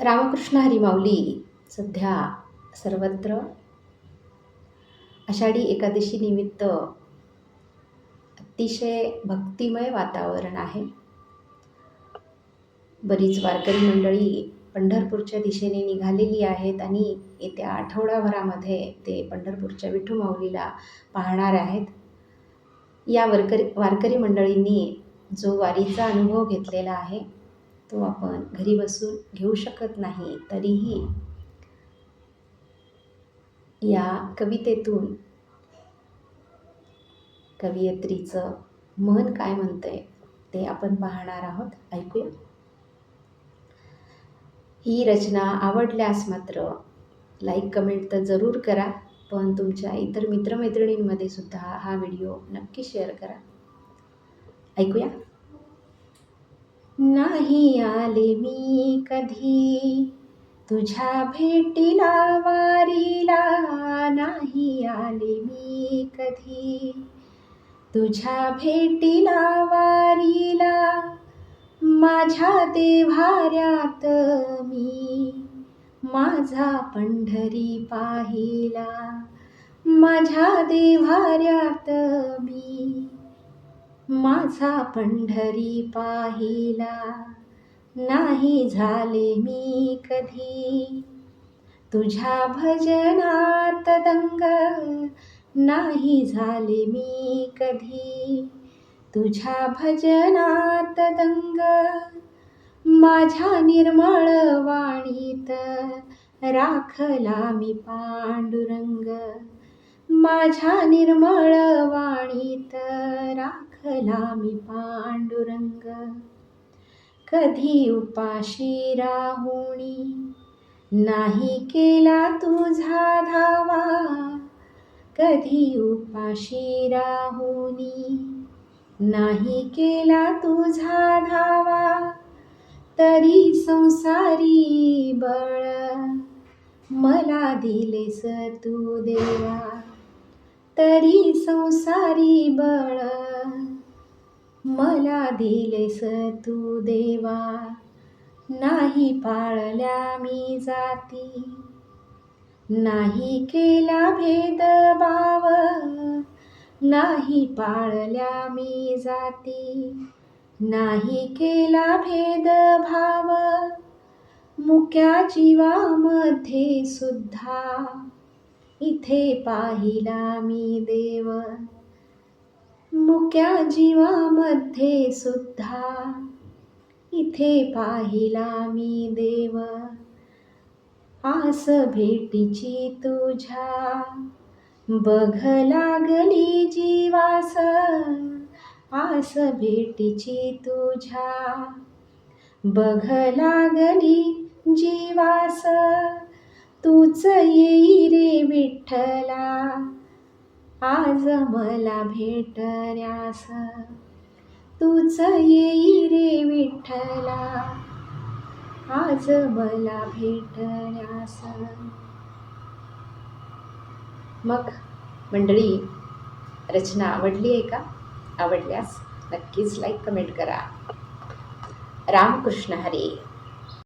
रामकृष्ण हरी माऊली. सध्या सर्वत्र आषाढी एकादशी निमित्त अतिशय भक्तिमय वातावरण आहे. बरीच वारकरी मंडळी पंढरपूरच्या दिशेने निघालेली आहेत आणि येत्या आठवडाभरामध्ये ते पंढरपूरच्या विठू माऊलीला पाहणार आहेत. या वारकरी मंडळींनी जो वारीचा अनुभव घेतलेला आहे तो आपण घरी बसून घेऊ शकत नाही, तरीही या कवितेतून कवयित्रीचं मन काय म्हणतंय ते आपण पाहणार आहोत. ऐकूया. ही रचना आवडल्यास मात्र लाईक कमेंट तर जरूर करा, पण तुमच्या इतर मित्रमैत्रिणींमध्ये सुद्धा हा व्हिडिओ नक्की शेअर करा. ऐकूया. नाही आले मी कधी तुझ्या भेटीला वारीला, नाही आले मी कधी तुझ्या भेटीला वारीला, माझ्या देव्हाऱ्यात मी माझा पंढरी पाहिला, माझ्या देव्हाऱ्यात मी माझा पंढरी पाहिला. नाही झाले मी कधी तुझ्या भजनात दंग, नाही झाले मी कधी तुझ्या भजनात दंग, माझ्या निर्मळ वाणीत राखला मी पांडुरंग, माझ्या निर्मळ वाणीत राखला मी पांडुरंग. कधी उपाशी राहुणी नाही केला तुझा धावा, कधी उपाशी राहुणी नाही केला तुझा धावा, तरी संसारी बळ मला दिलेस तू देवा, तरी संसारी बळ मला दिलेस तू देवा. नाही पाळल्या मी जाती, नाही केला भेदभाव, नाही पाळल्या मी जाती, नाही केला भेदभाव, मुक्या जीवामध्ये सुद्धा इथे पाहिला मी देव, मुक्या जीवामध्ये सुद्धा इथे पाहिला मी देव. आस भेटीची तुझ्या बघ लागली जीवास, आस भेटीची तुझ्या बघ लागली जीवास, तूच येई रे विठ्ठला आज मला भेटण्यास, तूच येई रे विठ्ठला आज मला भेटण्यास. मग मंडळी, रचना आवडली आहे का? आवडल्यास नक्कीच लाईक कमेंट करा. रामकृष्ण हरी.